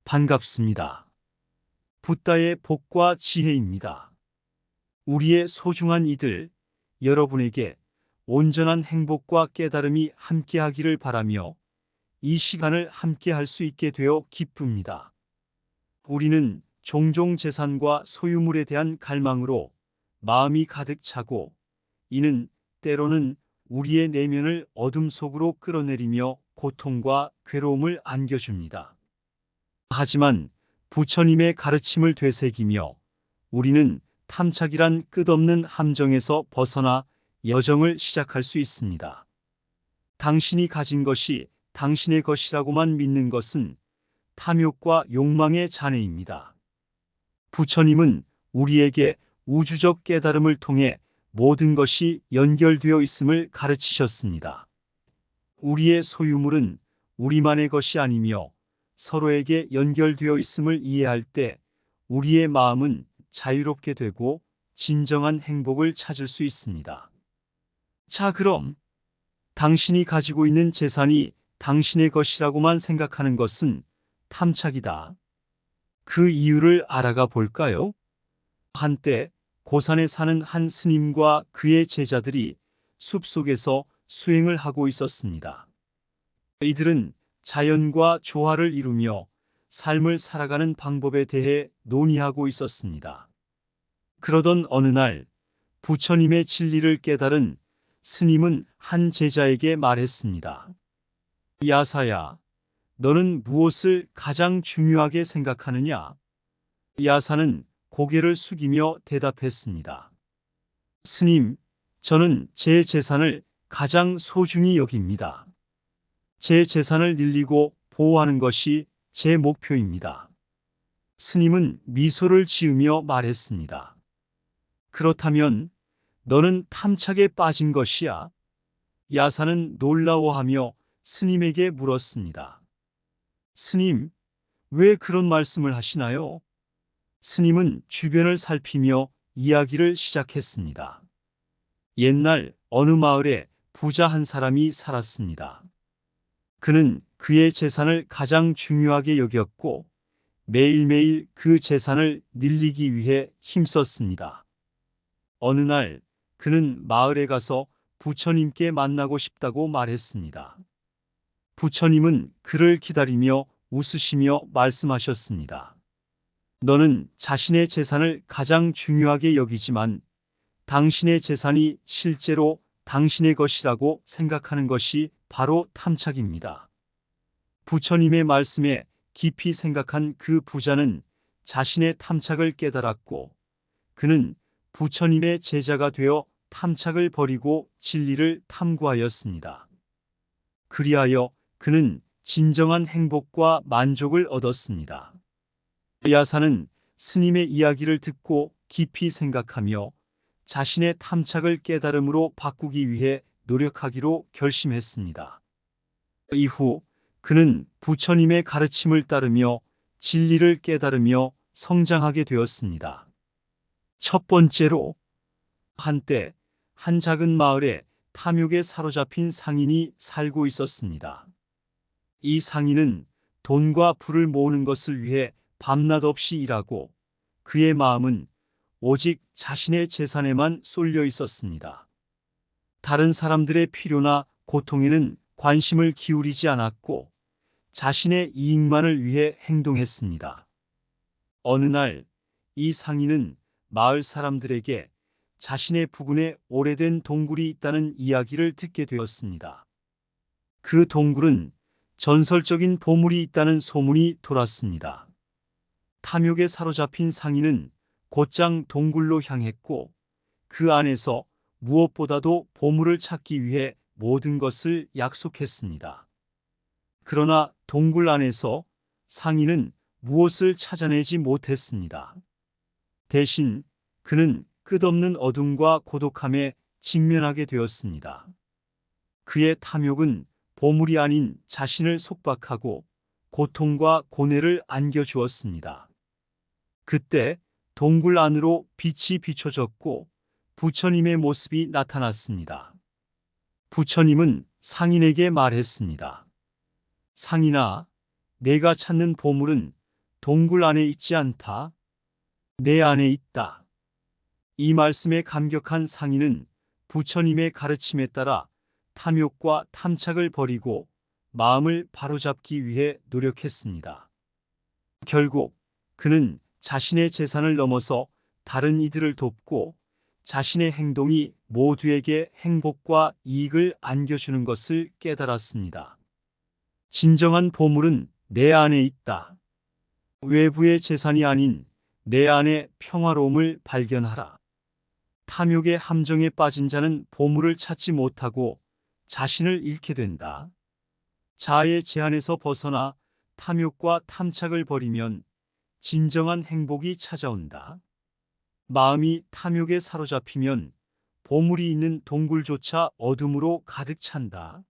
반갑습니다. 붓다의 복과 지혜입니다. 우리의 소중한 이들, 여러분에게 온전한 행복과 깨달음이 함께하기를 바라며 이 시간을 함께할 수 있게 되어 기쁩니다. 우리는 종종 재산과 소유물에 대한 갈망으로 마음이 가득 차고, 이는 때로는 우리의 내면을 어둠 속으로 끌어내리며 고통과 괴로움을 안겨줍니다. 하지만 부처님의 가르침을 되새기며 우리는 탐착이란 끝없는 함정에서 벗어나 여정을 시작할 수 있습니다. 당신이 가진 것이 당신의 것이라고만 믿는 것은 탐욕과 욕망의 잔해입니다. 부처님은 우리에게 우주적 깨달음을 통해 모든 것이 연결되어 있음을 가르치셨습니다. 우리의 소유물은 우리만의 것이 아니며 서로에게 연결되어 있음을 이해할 때 우리의 마음은 자유롭게 되고 진정한 행복을 찾을 수 있습니다. 자, 그럼 당신이 가지고 있는 재산이 당신의 것이라고만 생각하는 것은 탐착이다. 그 이유를 알아가 볼까요? 한때 고산에 사는 한 스님과 그의 제자들이 숲속에서 수행을 하고 있었습니다. 이들은 자연과 조화를 이루며 삶을 살아가는 방법에 대해 논의하고 있었습니다. 그러던 어느 날 부처님의 진리를 깨달은 스님은 한 제자에게 말했습니다. 야사야, 너는 무엇을 가장 중요하게 생각하느냐? 야사는 고개를 숙이며 대답했습니다. 스님, 저는 제 재산을 가장 소중히 여깁니다. 제 재산을 늘리고 보호하는 것이 제 목표입니다. 스님은 미소를 지으며 말했습니다. 그렇다면 너는 탐착에 빠진 것이야? 야사는 놀라워하며 스님에게 물었습니다. 스님, 왜 그런 말씀을 하시나요? 스님은 주변을 살피며 이야기를 시작했습니다. 옛날 어느 마을에 부자 한 사람이 살았습니다. 그는 그의 재산을 가장 중요하게 여겼고 매일매일 그 재산을 늘리기 위해 힘썼습니다. 어느 날 그는 마을에 가서 부처님께 만나고 싶다고 말했습니다. 부처님은 그를 기다리며 웃으시며 말씀하셨습니다. 너는 자신의 재산을 가장 중요하게 여기지만 당신의 재산이 실제로 당신의 것이라고 생각하는 것이 바로 탐착입니다. 부처님의 말씀에 깊이 생각한 그 부자는 자신의 탐착을 깨달았고 그는 부처님의 제자가 되어 탐착을 버리고 진리를 탐구하였습니다. 그리하여 그는 진정한 행복과 만족을 얻었습니다. 야사는 스님의 이야기를 듣고 깊이 생각하며 자신의 탐착을 깨달음으로 바꾸기 위해 노력하기로 결심했습니다. 이후 그는 부처님의 가르침을 따르며 진리를 깨달으며 성장하게 되었습니다. 첫 번째로, 한때 한 작은 마을에 탐욕에 사로잡힌 상인이 살고 있었습니다. 이 상인은 돈과 부를 모으는 것을 위해 밤낮 없이 일하고 그의 마음은 오직 자신의 재산에만 쏠려 있었습니다. 다른 사람들의 필요나 고통에는 관심을 기울이지 않았고 자신의 이익만을 위해 행동했습니다. 어느 날 이 상인은 마을 사람들에게 자신의 부근에 오래된 동굴이 있다는 이야기를 듣게 되었습니다. 그 동굴은 전설적인 보물이 있다는 소문이 돌았습니다. 탐욕에 사로잡힌 상인은 곧장 동굴로 향했고 그 안에서 무엇보다도 보물을 찾기 위해 모든 것을 약속했습니다. 그러나 동굴 안에서 상인은 무엇을 찾아내지 못했습니다. 대신 그는 끝없는 어둠과 고독함에 직면하게 되었습니다. 그의 탐욕은 보물이 아닌 자신을 속박하고 고통과 고뇌를 안겨주었습니다. 그때 동굴 안으로 빛이 비춰졌고 부처님의 모습이 나타났습니다. 부처님은 상인에게 말했습니다. 상인아, 내가 찾는 보물은 동굴 안에 있지 않다. 내 안에 있다. 이 말씀에 감격한 상인은 부처님의 가르침에 따라 탐욕과 탐착을 버리고 마음을 바로잡기 위해 노력했습니다. 결국 그는 자신의 재산을 넘어서 다른 이들을 돕고 자신의 행동이 모두에게 행복과 이익을 안겨주는 것을 깨달았습니다. 진정한 보물은 내 안에 있다. 외부의 재산이 아닌 내 안의 평화로움을 발견하라. 탐욕의 함정에 빠진 자는 보물을 찾지 못하고 자신을 잃게 된다. 자아의 제한에서 벗어나 탐욕과 탐착을 버리면 진정한 행복이 찾아온다. 마음이 탐욕에 사로잡히면 보물이 있는 동굴조차 어둠으로 가득 찬다.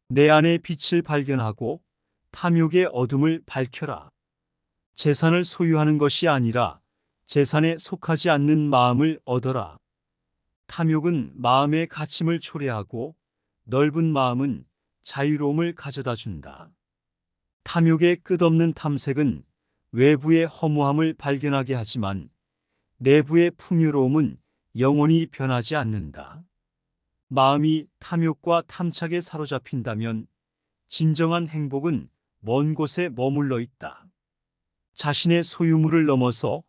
내 안의 빛을 발견하고 탐욕의 어둠을 밝혀라. 재산을 소유하는 것이 아니라 재산에 속하지 않는 마음을 얻어라. 탐욕은 마음의 갇힘을 초래하고 넓은 마음은 자유로움을 가져다 준다. 탐욕의 끝없는 탐색은 외부의 허무함을 발견하게 하지만 내부의 풍요로움은 영원히 변하지 않는다. 마음이 탐욕과 탐착에 사로잡힌다면 진정한 행복은 먼 곳에 머물러 있다. 자신의 소유물을 넘어서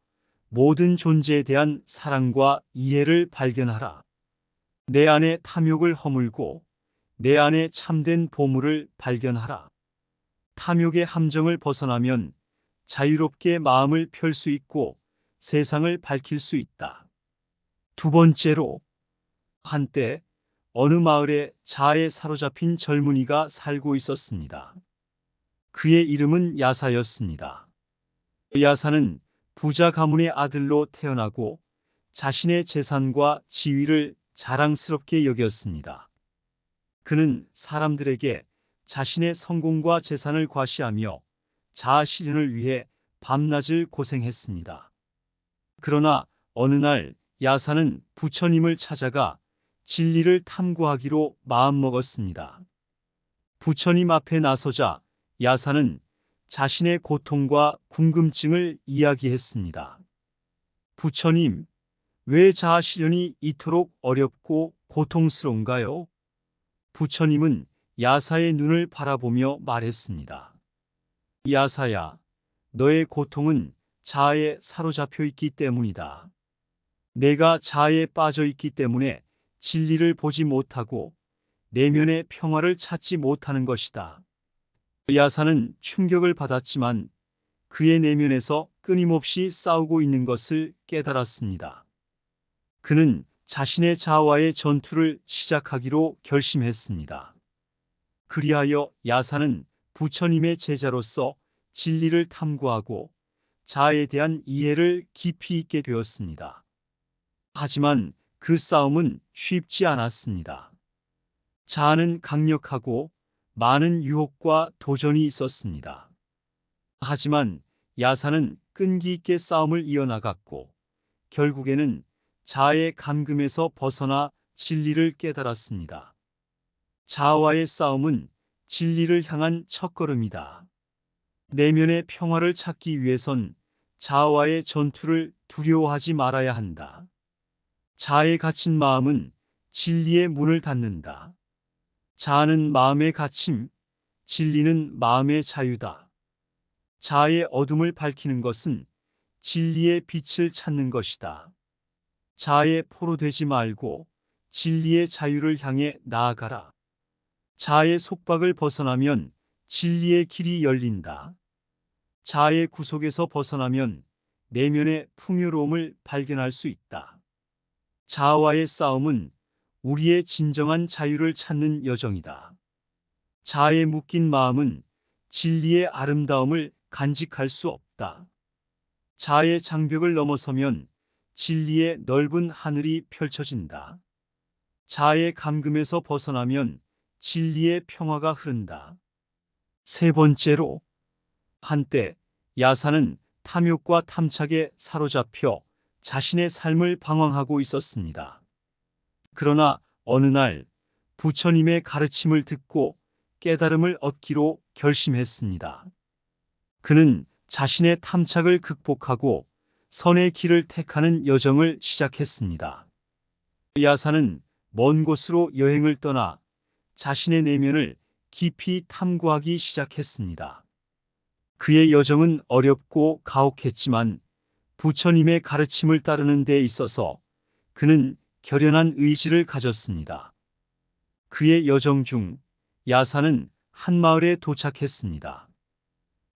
모든 존재에 대한 사랑과 이해를 발견하라. 내 안에 탐욕을 허물고 내 안에 참된 보물을 발견하라. 탐욕의 함정을 벗어나면 자유롭게 마음을 펼 수 있고 세상을 밝힐 수 있다. 두 번째로, 한때 어느 마을에 자아에 사로잡힌 젊은이가 살고 있었습니다. 그의 이름은 야사였습니다. 야사는 부자 가문의 아들로 태어나고 자신의 재산과 지위를 자랑스럽게 여겼습니다. 그는 사람들에게 자신의 성공과 재산을 과시하며 자아 실현을 위해 밤낮을 고생했습니다. 그러나 어느 날 야사는 부처님을 찾아가 진리를 탐구하기로 마음먹었습니다. 부처님 앞에 나서자 야사는 자신의 고통과 궁금증을 이야기했습니다. 부처님, 왜 자아 실현이 이토록 어렵고 고통스러운가요? 부처님은 야사의 눈을 바라보며 말했습니다. 야사야, 너의 고통은 자아에 사로잡혀 있기 때문이다. 내가 자아에 빠져 있기 때문에 진리를 보지 못하고 내면의 평화를 찾지 못하는 것이다. 야사는 충격을 받았지만 그의 내면에서 끊임없이 싸우고 있는 것을 깨달았습니다. 그는 자신의 자아와의 전투를 시작하기로 결심했습니다. 그리하여 야사는 부처님의 제자로서 진리를 탐구하고 자아에 대한 이해를 깊이 있게 되었습니다. 하지만 그 싸움은 쉽지 않았습니다. 자아는 강력하고 많은 유혹과 도전이 있었습니다. 하지만 야사는 끈기 있게 싸움을 이어나갔고 결국에는 자아의 감금에서 벗어나 진리를 깨달았습니다. 자아와의 싸움은 진리를 향한 첫걸음이다. 내면의 평화를 찾기 위해선 자아와의 전투를 두려워하지 말아야 한다. 자아에 갇힌 마음은 진리의 문을 닫는다. 자아는 마음의 갇힘, 진리는 마음의 자유다. 자아의 어둠을 밝히는 것은 진리의 빛을 찾는 것이다. 자아의 포로 되지 말고 진리의 자유를 향해 나아가라. 자아의 속박을 벗어나면 진리의 길이 열린다. 자아의 구속에서 벗어나면 내면의 풍요로움을 발견할 수 있다. 자아와의 싸움은 우리의 진정한 자유를 찾는 여정이다. 자아에 묶인 마음은 진리의 아름다움을 간직할 수 없다. 자아의 장벽을 넘어서면 진리의 넓은 하늘이 펼쳐진다. 자아의 감금에서 벗어나면 진리의 평화가 흐른다. 세 번째로, 한때 야사는 탐욕과 탐착에 사로잡혀 자신의 삶을 방황하고 있었습니다. 그러나 어느 날 부처님의 가르침을 듣고 깨달음을 얻기로 결심했습니다. 그는 자신의 탐착을 극복하고 선의 길을 택하는 여정을 시작했습니다. 야사는 먼 곳으로 여행을 떠나 자신의 내면을 깊이 탐구하기 시작했습니다. 그의 여정은 어렵고 가혹했지만 부처님의 가르침을 따르는 데 있어서 그는 결연한 의지를 가졌습니다. 그의 여정 중 야사는 한 마을에 도착했습니다.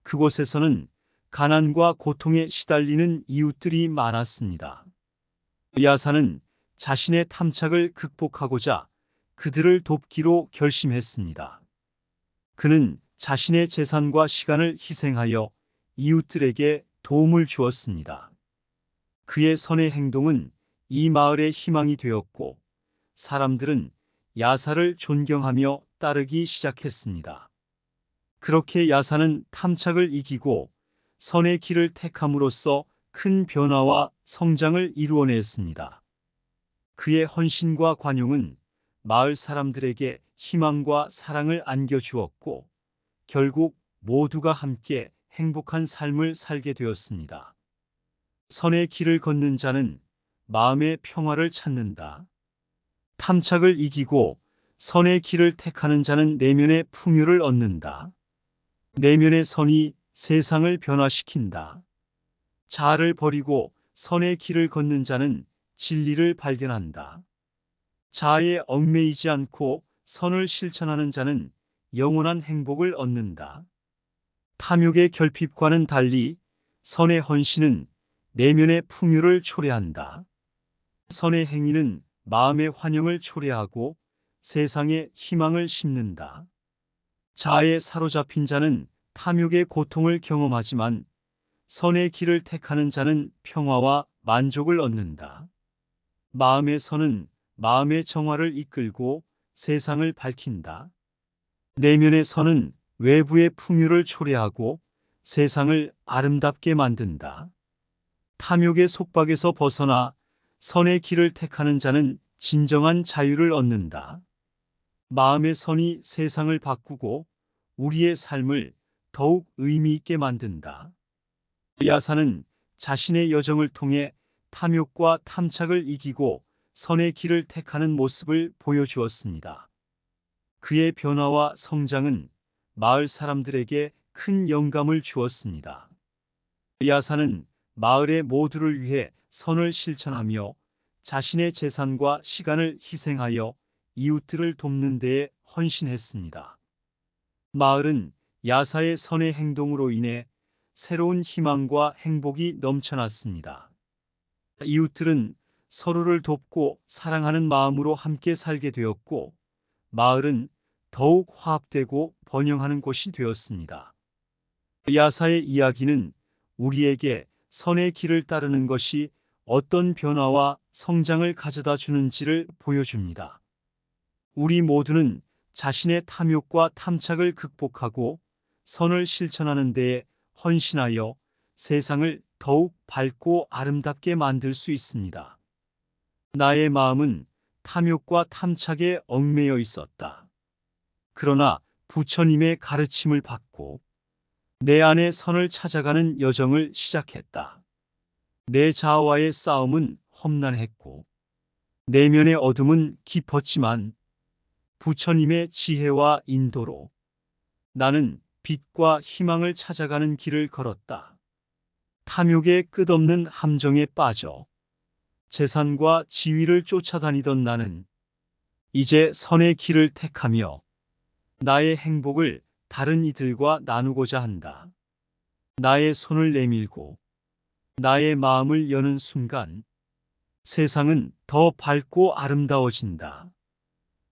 그곳에서는 가난과 고통에 시달리는 이웃들이 많았습니다. 야사는 자신의 탐착을 극복하고자 그들을 돕기로 결심했습니다. 그는 자신의 재산과 시간을 희생하여 이웃들에게 도움을 주었습니다. 그의 선의 행동은 이 마을의 희망이 되었고 사람들은 야사를 존경하며 따르기 시작했습니다. 그렇게 야사는 탐착을 이기고 선의 길을 택함으로써 큰 변화와 성장을 이루어냈습니다. 그의 헌신과 관용은 마을 사람들에게 희망과 사랑을 안겨주었고 결국 모두가 함께 행복한 삶을 살게 되었습니다. 선의 길을 걷는 자는 마음의 평화를 찾는다. 탐착을 이기고 선의 길을 택하는 자는 내면의 풍요를 얻는다. 내면의 선이 세상을 변화시킨다. 자아를 버리고 선의 길을 걷는 자는 진리를 발견한다. 자아에 얽매이지 않고 선을 실천하는 자는 영원한 행복을 얻는다. 탐욕의 결핍과는 달리 선의 헌신은 내면의 풍요를 초래한다. 선의 행위는 마음의 환영을 초래하고 세상에 희망을 심는다. 자아에 사로잡힌 자는 탐욕의 고통을 경험하지만 선의 길을 택하는 자는 평화와 만족을 얻는다. 마음의 선은 마음의 정화를 이끌고 세상을 밝힌다. 내면의 선은 외부의 풍요를 초래하고 세상을 아름답게 만든다. 탐욕의 속박에서 벗어나 선의 길을 택하는 자는 진정한 자유를 얻는다. 마음의 선이 세상을 바꾸고 우리의 삶을 더욱 의미 있게 만든다. 야사는 자신의 여정을 통해 탐욕과 탐착을 이기고 선의 길을 택하는 모습을 보여주었습니다. 그의 변화와 성장은 마을 사람들에게 큰 영감을 주었습니다. 야사는 마을의 모두를 위해 선을 실천하며 자신의 재산과 시간을 희생하여 이웃들을 돕는 데에 헌신했습니다. 마을은 야사의 선의 행동으로 인해 새로운 희망과 행복이 넘쳐났습니다. 이웃들은 서로를 돕고 사랑하는 마음으로 함께 살게 되었고 마을은 더욱 화합되고 번영하는 곳이 되었습니다. 야사의 이야기는 우리에게 선의 길을 따르는 것이 어떤 변화와 성장을 가져다 주는지를 보여줍니다. 우리 모두는 자신의 탐욕과 탐착을 극복하고 선을 실천하는 데에 헌신하여 세상을 더욱 밝고 아름답게 만들 수 있습니다. 나의 마음은 탐욕과 탐착에 얽매여 있었다. 그러나 부처님의 가르침을 받고 내 안의 선을 찾아가는 여정을 시작했다. 내 자아와의 싸움은 험난했고 내면의 어둠은 깊었지만 부처님의 지혜와 인도로 나는 빛과 희망을 찾아가는 길을 걸었다. 탐욕의 끝없는 함정에 빠져 재산과 지위를 쫓아다니던 나는 이제 선의 길을 택하며 나의 행복을 다른 이들과 나누고자 한다. 나의 손을 내밀고 나의 마음을 여는 순간 세상은 더 밝고 아름다워진다.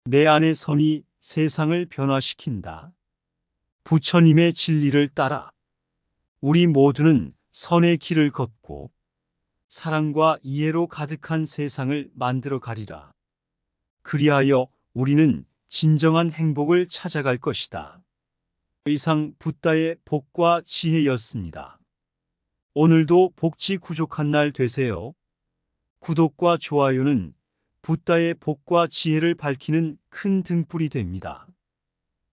내 안의 선이 세상을 변화시킨다. 부처님의 진리를 따라 우리 모두는 선의 길을 걷고 사랑과 이해로 가득한 세상을 만들어 가리라. 그리하여 우리는 진정한 행복을 찾아갈 것이다. 이상 붓다의 복과 지혜였습니다. 오늘도 복지 구족한 날 되세요. 구독과 좋아요는 붓다의 복과 지혜를 밝히는 큰 등불이 됩니다.